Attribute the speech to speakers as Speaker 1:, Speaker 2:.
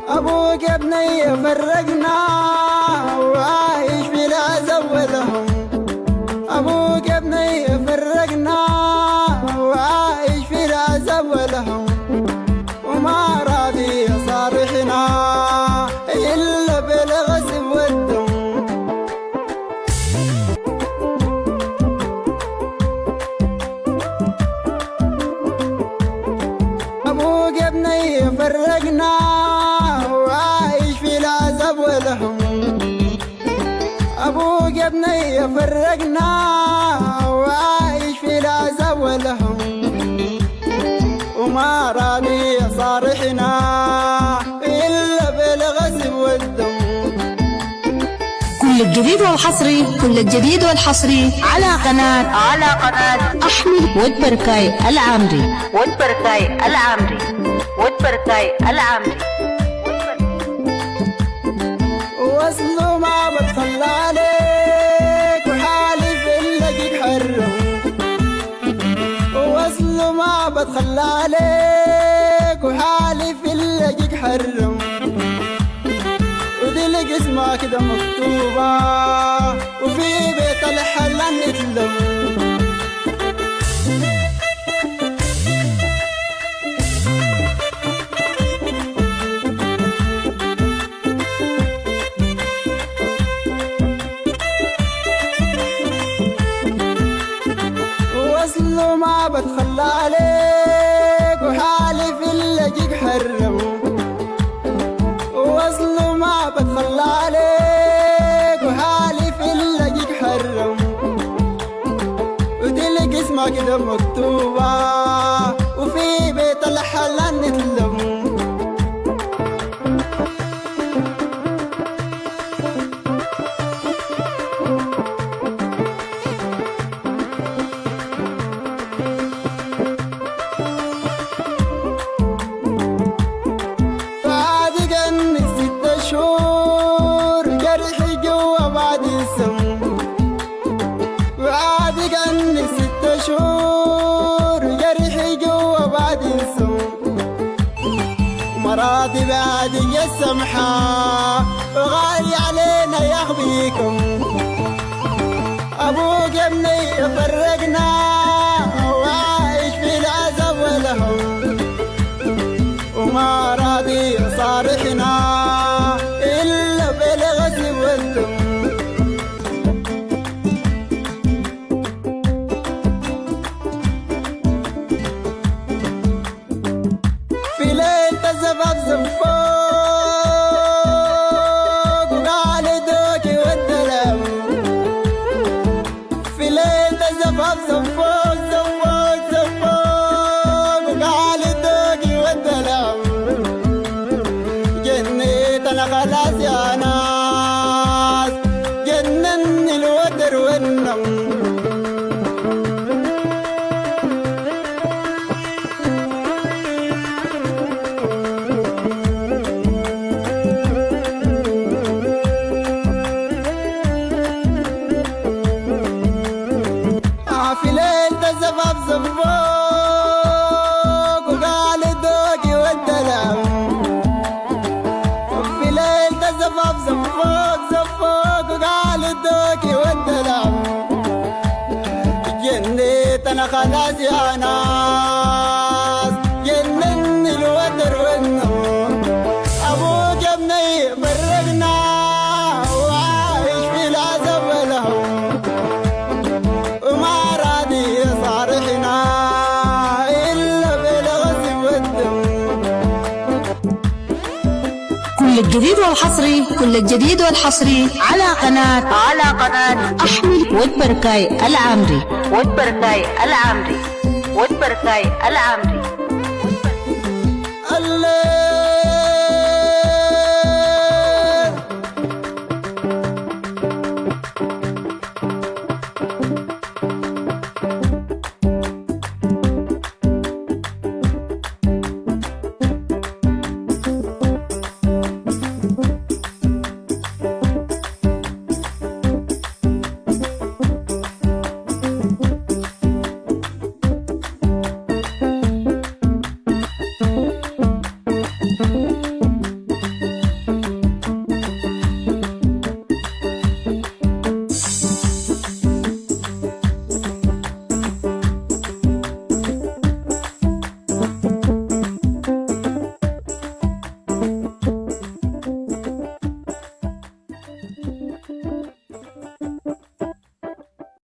Speaker 1: أبوك يا ابني فرقنا وعايش في العذاب والهم. أبوك يا ابني فرقنا وعايش في العذاب والهم، وما راضي صارحنا إلا بالغصب والدم. أبوك يا ابني فرقنا وعايش في العذاب والهم. أبوك يا ابني فرقنا وعايش في العذاب والهم، وما راضي صارحنا إلا بالغصب والدم.
Speaker 2: كل الجديد والحصري على قناة أحمد والبركاي العامري.
Speaker 1: وصلوا ما بتخلى عليك وحالف إلا جيك حرم. وصلوا ما بتخلى عليك وحالف إلا جيك حرم، ودي لك اسمها كده مكتوبة وفي بيت الحلال نتلم. وصلوا ما بتخلى عليك وحالف إلا جيك حرم. وصلوا ما بتخلى عليك وحالف إلا جيك حرم، ودلك اسمها كده مكتوبة وفي بيت الحلال نتلم. وعادك عنك 6 شهور جرحي جوا بعد السم، مراتي بعدي السمحة وغالي علينا يخبيكم. أبوك يا ابني فرقنا وعايش في العذاب والهم، وما راضي صارحنا إلا بالغصب والدم. في ليل تزفف زفوق وقال دوكي والدلم. في ليل تزفف زفوق وقال دوكي والدلم. جنيت انا خلاص يا ناس، جنني الودر والنم. في ليل تزفف زفوق وقال دوكي والدلم. في ليل تزفف زفوق وقال دوكي والدلم. جنيت انا خلاص يا ناس، جنني الودر والنوم. ابوك يا ابني فرقنا وعايش في العذاب والهم، وما راضي صارحنا إلا بالغصب والدم.
Speaker 2: كل الجديد والحصري على قناة أحمد والبركاي العامري.
Speaker 1: الليل